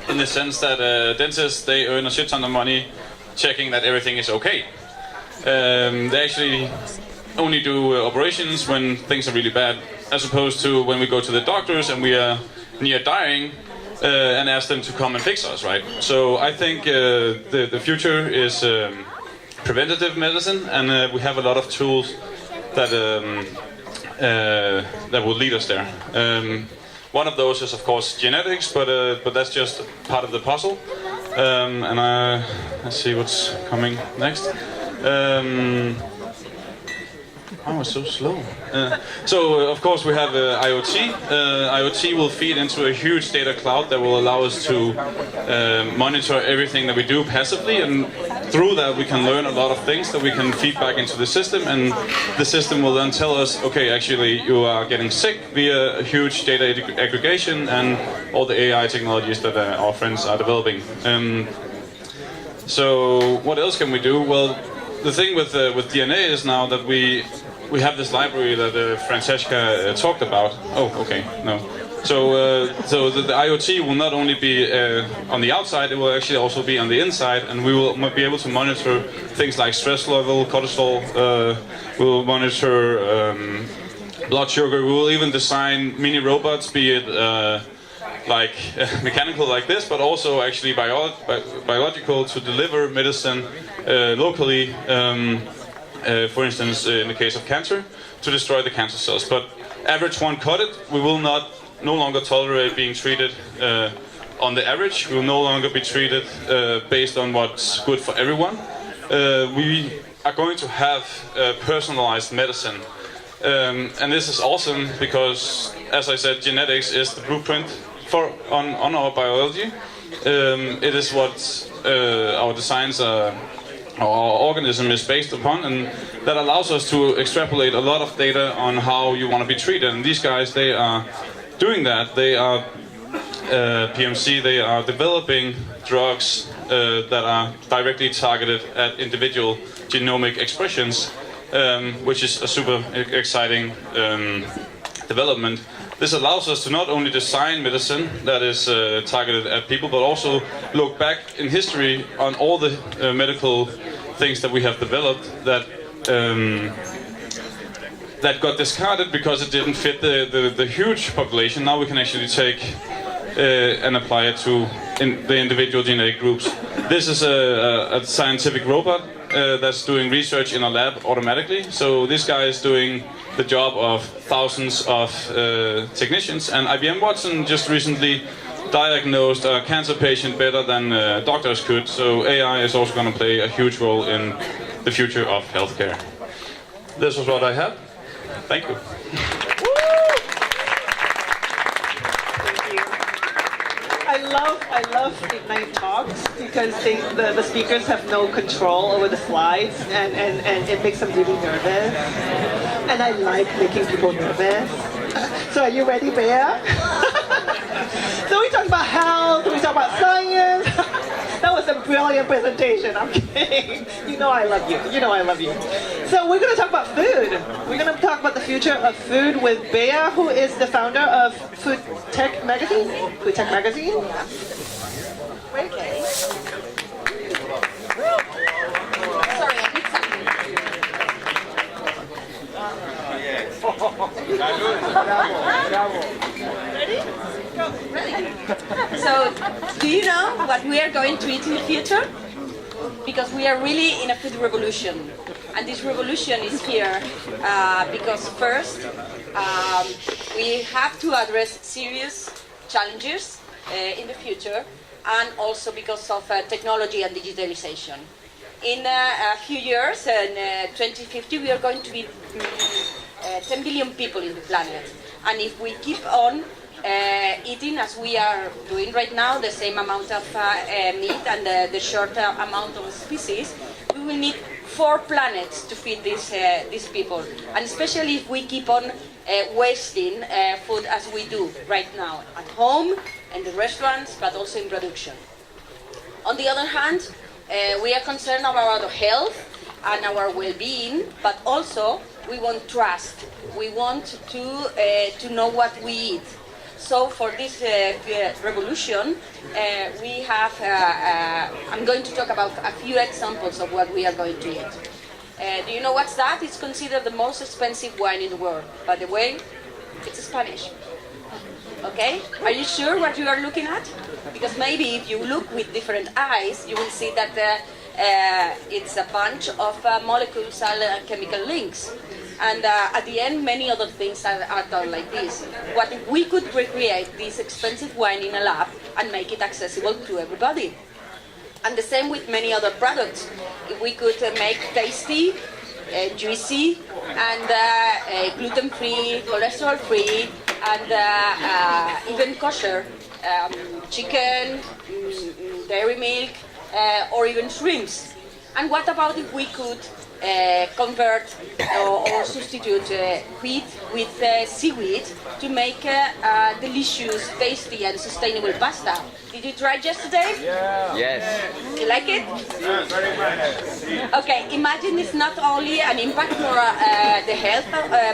Speaker 12: in the sense that dentists, they earn a shit ton of money checking that everything is okay. They actually only do operations when things are really bad, as opposed to when we go to the doctors and we are near dying and ask them to come and fix us, right? So I think the future is preventative medicine, and we have a lot of tools that that will lead us there. One of those is, of course, genetics, but that's just part of the puzzle. Let's see what's coming next. Oh, it's so slow. Of course, we have IoT. IoT will feed into a huge data cloud that will allow us to monitor everything that we do passively, and through that we can learn a lot of things that we can feed back into the system, and the system will then tell us, okay, actually you are getting sick via a huge data aggregation and all the AI technologies that our friends are developing. So what else can we do? Well, the thing with DNA is now that we have this library that Francesca talked about. Oh, okay, no. So the IoT will not only be on the outside, it will actually also be on the inside, and we will be able to monitor things like stress level, cortisol. We will monitor blood sugar. We will even design mini robots, be it like mechanical like this, but also actually biological, to deliver medicine locally. For instance, in the case of cancer, to destroy the cancer cells. But average one cut it, we will no longer tolerate being treated on the average. We will no longer be treated based on what's good for everyone. We are going to have personalized medicine. And this is awesome because, as I said, genetics is the blueprint on our biology. It is what our designs our organism is based upon, and that allows us to extrapolate a lot of data on how you want to be treated. And these guys, they are doing that. They are PMC, they are developing drugs that are directly targeted at individual genomic expressions, which is a super exciting development. This allows us to not only design medicine that is targeted at people, but also look back in history on all the medical things that we have developed that that got discarded because it didn't fit the huge population. Now we can actually take and apply it to the individual genetic groups. This is a scientific robot that's doing research in a lab automatically. So this guy is doing the job of thousands of technicians, and IBM Watson just recently diagnosed a cancer patient better than doctors could. So AI is also going to play a huge role in the future of healthcare. This was what I had. Thank you.
Speaker 3: I love Ignite talks because the speakers have no control over the slides, and it makes them really nervous. And I like making people nervous. So are you ready, Bea? So we talk about health, we talk about science. That was a brilliant presentation. I'm kidding. You know I love you. You know I love you. So we're going to talk about food. We're going to talk about the future of food with Bea, who is the founder of Food Tech Magazine. Food Tech Magazine. Okay.
Speaker 13: Sorry, I hit something.
Speaker 3: Ready? Go.
Speaker 13: Ready. So, do you know what we are going to eat in the future? Because we are really in a food revolution. And this revolution is here because first, we have to address serious challenges in the future, and also because of technology and digitalization. In a few years, in 2050, we are going to be 10 billion people in the planet. And if we keep on eating as we are doing right now, the same amount of meat and the short amount of species, we will need 4 planets to feed these people. And especially if we keep on wasting food as we do right now, at home, in the restaurants, but also in production. On the other hand, we are concerned about our health and our well-being, but also we want trust. We want to know what we eat. So for this revolution, we have, I'm going to talk about a few examples of what we are going to eat. Do you know what's that? It's considered the most expensive wine in the world. By the way, it's Spanish. Okay? Are you sure what you are looking at? Because maybe if you look with different eyes, you will see that it's a bunch of molecules and chemical links. And at the end, many other things are done like this. What if we could recreate this expensive wine in a lab and make it accessible to everybody? And the same with many other products. If we could make tasty, juicy, and gluten-free, cholesterol-free, and even kosher chicken, dairy milk, or even shrimps. And what about if we could convert or substitute wheat with seaweed to make delicious, tasty, and sustainable pasta? Did you try yesterday?
Speaker 14: Yeah. Yes.
Speaker 13: You like it?
Speaker 2: Yeah, very much.
Speaker 13: Okay, imagine it's not only an impact for the health,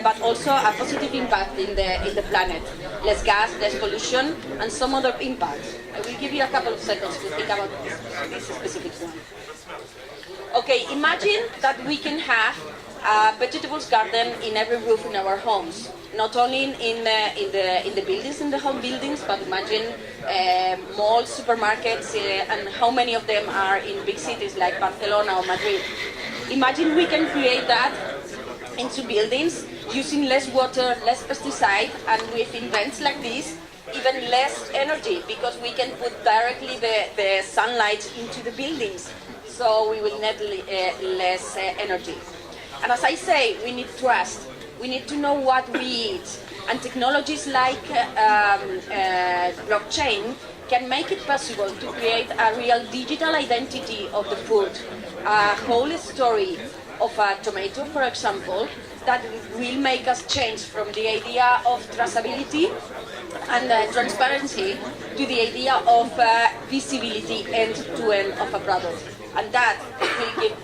Speaker 13: but also a positive impact in the planet. Less gas, less pollution, and some other impacts. I will give you a couple of seconds to think about this specific one. Okay, imagine that we can have a vegetables garden in every roof in our homes. Not only in the buildings, in the home buildings, but imagine malls, supermarkets, and how many of them are in big cities like Barcelona or Madrid. Imagine we can create that into buildings using less water, less pesticide, and with invents like this, even less energy, because we can put directly the sunlight into the buildings. So we will need less energy. And as I say, we need trust. We need to know what we eat. And technologies like blockchain can make it possible to create a real digital identity of the food. A whole story of a tomato, for example, that will make us change from the idea of traceability and transparency to the idea of visibility end-to-end of a product. And that will give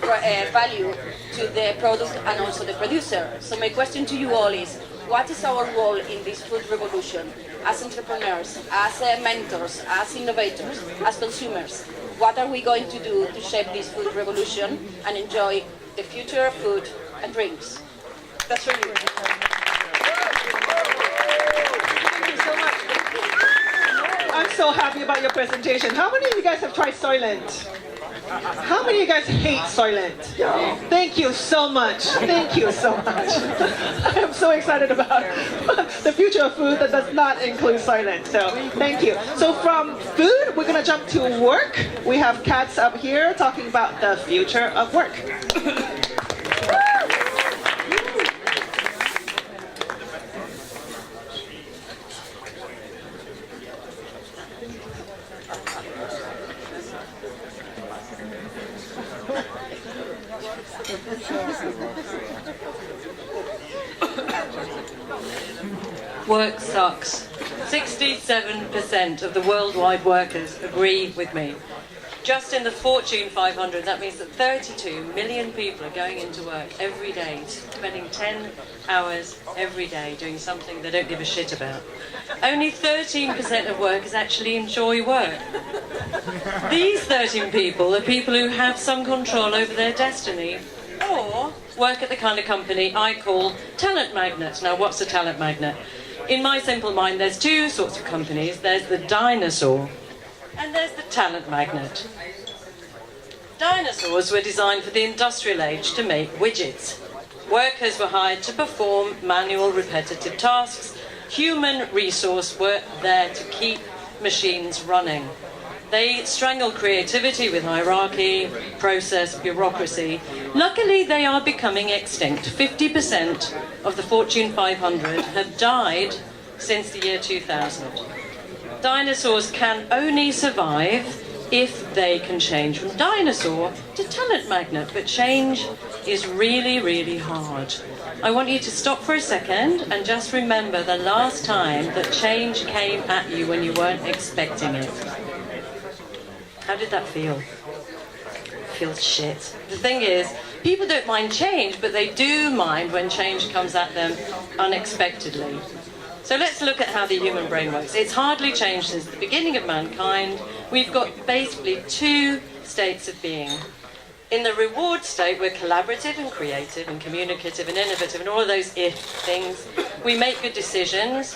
Speaker 13: value to the product and also the producer. So my question to you all is, what is our role in this food revolution? As entrepreneurs, as mentors, as innovators, as consumers, what are we going to do to shape this food revolution and enjoy the future of food and drinks? That's for you.
Speaker 3: Thank you so much. I'm so happy about your presentation. How many of you guys have tried Soylent? How many of you guys hate Soylent? Thank you so much. Thank you so much. I am so excited about the future of food that does not include Soylent. So thank you. So from food, we're going to jump to work. We have Cats up here talking about the future of work.
Speaker 15: Work sucks. 67% of the worldwide workers agree with me. Just in the Fortune 500, that means that 32 million people are going into work every day, spending 10 hours every day doing something they don't give a shit about. Only 13% of workers actually enjoy work. These 13 people are people who have some control over their destiny, or work at the kind of company I call talent magnets. Now, what's a talent magnet? In my simple mind, there's two sorts of companies. There's the dinosaur, and there's the talent magnet. Dinosaurs were designed for the industrial age to make widgets. Workers were hired to perform manual, repetitive tasks. Human resource were there to keep machines running. They strangle creativity with hierarchy, process, bureaucracy. Luckily, they are becoming extinct. 50% of the Fortune 500 have died since the year 2000. Dinosaurs can only survive if they can change from dinosaur to talent magnet, but change is really, really hard. I want you to stop for a second and just remember the last time that change came at you when you weren't expecting it. How did that feel? It feels shit. The thing is, people don't mind change, but they do mind when change comes at them unexpectedly. So let's look at how the human brain works. It's hardly changed since the beginning of mankind. We've got basically two states of being. In the reward state, we're collaborative and creative and communicative and innovative and all of those if things. We make good decisions.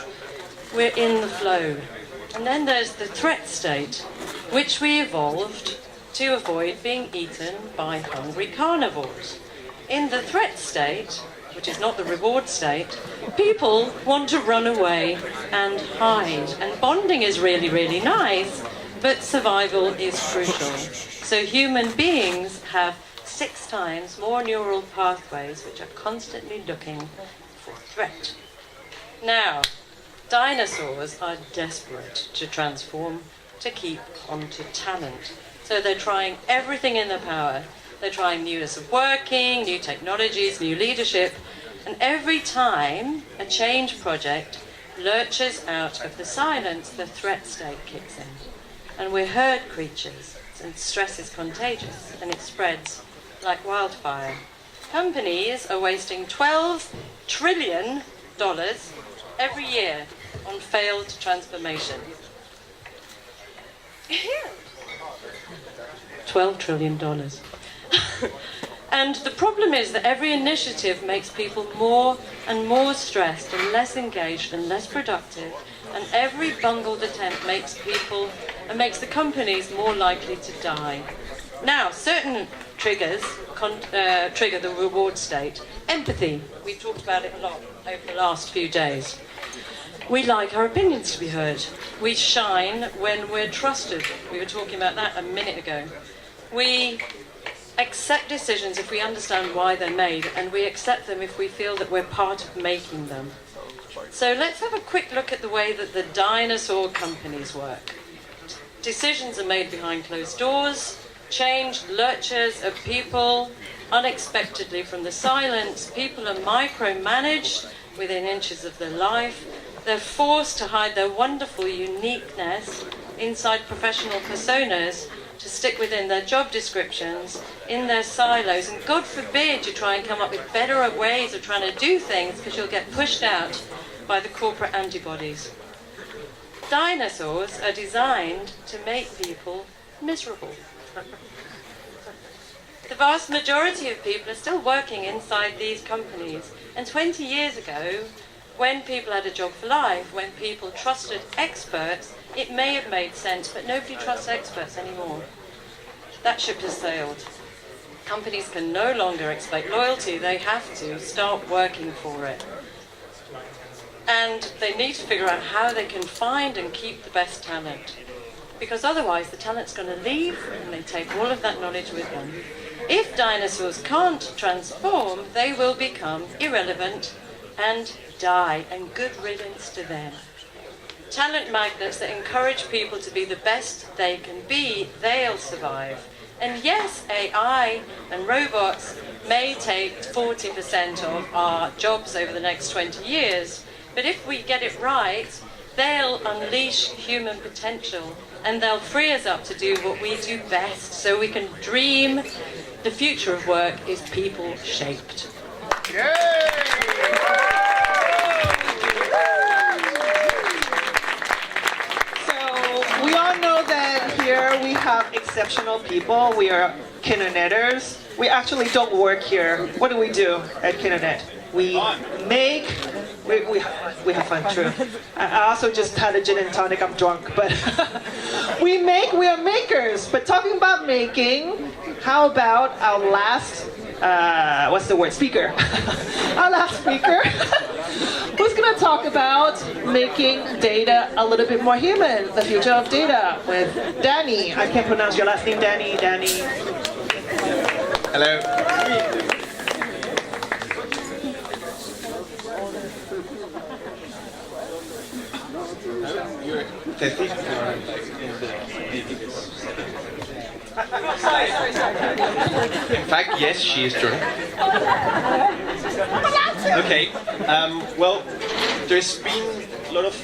Speaker 15: We're in the flow. And then there's the threat state, which we evolved to avoid being eaten by hungry carnivores. In the threat state, which is not the reward state, people want to run away and hide. And bonding is really, really nice, but survival is crucial. So human beings have 6 times more neural pathways which are constantly looking for threat. Now, dinosaurs are desperate to transform to keep onto talent. So they're trying everything in their power. They're trying new ways of working, new technologies, new leadership. And every time a change project lurches out of the silence, the threat state kicks in. And we're herd creatures, and stress is contagious, and it spreads like wildfire. Companies are wasting $12 trillion every year on failed transformation. $12 trillion. And the problem is that every initiative makes people more and more stressed and less engaged and less productive, and every bungled attempt makes the companies more likely to die. Now, certain triggers trigger the reward state. Empathy, we've talked about it a lot over the last few days. We like our opinions to be heard. We shine when we're trusted. We were talking about that a minute ago. We accept decisions if we understand why they're made, and we accept them if we feel that we're part of making them. So let's have a quick look at the way that the dinosaur companies work. Decisions are made behind closed doors, change lurches of people unexpectedly from the silence. People are micromanaged within inches of their life. They're forced to hide their wonderful uniqueness inside professional personas, to stick within their job descriptions, in their silos, and God forbid you try and come up with better ways of trying to do things, because you'll get pushed out by the corporate antibodies. Dinosaurs are designed to make people miserable. The vast majority of people are still working inside these companies, and 20 years ago, when people had a job for life, when people trusted experts, it may have made sense, but nobody trusts experts anymore. That ship has sailed. Companies can no longer expect loyalty. They have to start working for it. And they need to figure out how they can find and keep the best talent. Because otherwise the talent's going to leave and they take all of that knowledge with them. If dinosaurs can't transform, they will become irrelevant and die, and good riddance to them. Talent magnets that encourage people to be the best they can be, they'll survive. And yes, AI and robots may take 40% of our jobs over the next 20 years, but if we get it right, they'll unleash human potential and they'll free us up to do what we do best, so we can dream. The future of work is people-shaped.
Speaker 3: We all know that here we have exceptional people. We are KINNERNETers. We actually don't work here. What do we do at KINNERNET? We make, we have fun, true. I also just had a gin and tonic, I'm drunk, but we are makers. But talking about making, how about our last, speaker? Our last speaker. Who's going to talk about making data a little bit more human, the future of data, with Danny. I can't pronounce your last name, Danny.
Speaker 14: Hello. In fact, yes, she is drunk. Okay, well, there's been a lot of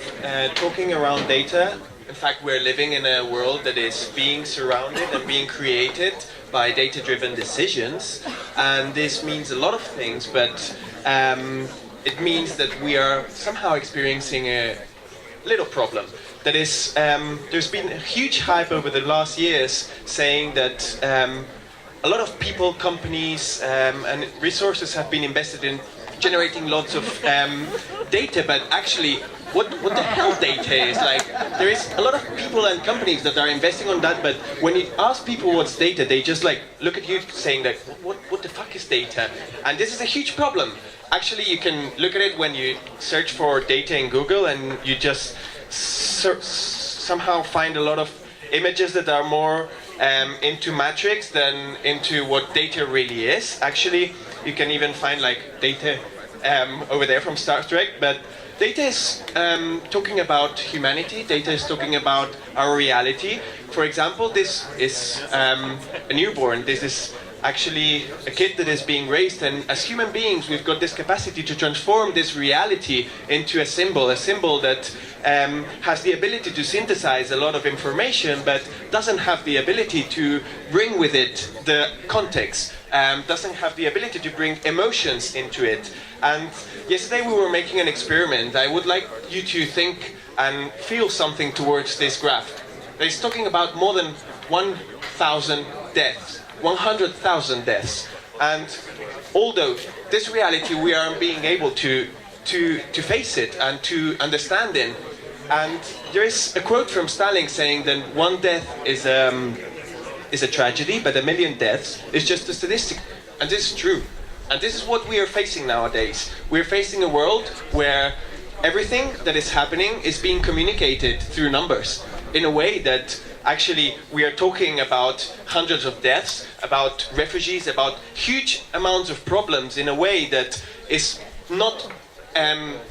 Speaker 14: talking around data. In fact, we're living in a world that is being surrounded and being created by data-driven decisions. And this means a lot of things, but it means that we are somehow experiencing a little problem. That is, there's been a huge hype over the last years saying that a lot of people, companies, and resources have been invested in generating lots of data, but actually, what the hell data is? Like, there is a lot of people and companies that are investing on that, but when you ask people what's data, they just like look at you saying that, what the fuck is data? And this is a huge problem. Actually, you can look at it when you search for data in Google, and you just somehow find a lot of images that are more into metrics than into what data really is. Actually, you can even find like data over there from Star Trek, but data is talking about humanity. Data is talking about our reality. For example, this is a newborn. This is actually a kid that is being raised, and as human beings we've got this capacity to transform this reality into a symbol that has the ability to synthesize a lot of information but doesn't have the ability to bring with it the context, doesn't have the ability to bring emotions into it. And yesterday we were making an experiment. I would like you to think and feel something towards this graph. It's talking about more than 1,000 deaths. 100,000 deaths, and although this reality we are being able to face it and to understand it, and there is a quote from Stalin saying that one death is a tragedy, but 1 million deaths is just a statistic, and this is true, and this is what we are facing nowadays. We are facing a world where everything that is happening is being communicated through numbers in a way that actually we are talking about hundreds of deaths, about refugees, about huge amounts of problems in a way that is not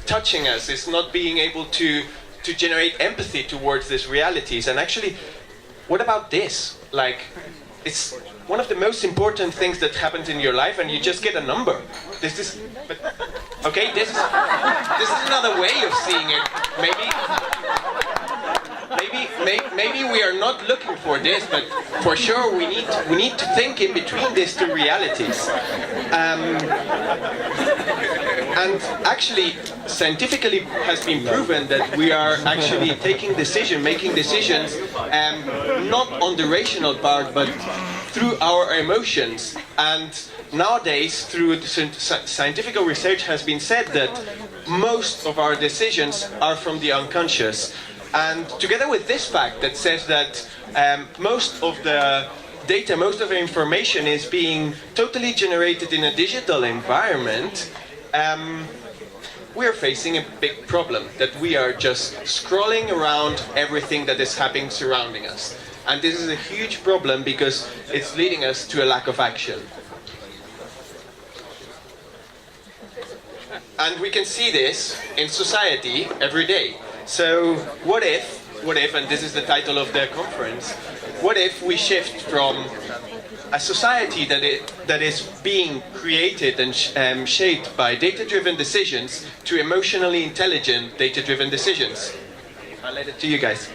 Speaker 14: touching us, is not being able to generate empathy towards these realities. And actually, what about this? Like, it's one of the most important things that happens in your life, and you just get a number. This is another way of seeing it. Maybe we are not looking for this, but for sure we need to think in between these two realities. And actually, scientifically has been proven that we are actually making decisions, not on the rational part, but through our emotions. And nowadays, through scientific research has been said that most of our decisions are from the unconscious. And together with this fact that says that most of the data, most of the information is being totally generated in a digital environment, we are facing a big problem, that we are just scrolling around everything that is happening surrounding us. And this is a huge problem because it's leading us to a lack of action. And we can see this in society every day. So what if, and this is the title of the conference, what if we shift from a society that is being created and shaped by data-driven decisions to emotionally intelligent data-driven decisions? I'll let it to you guys.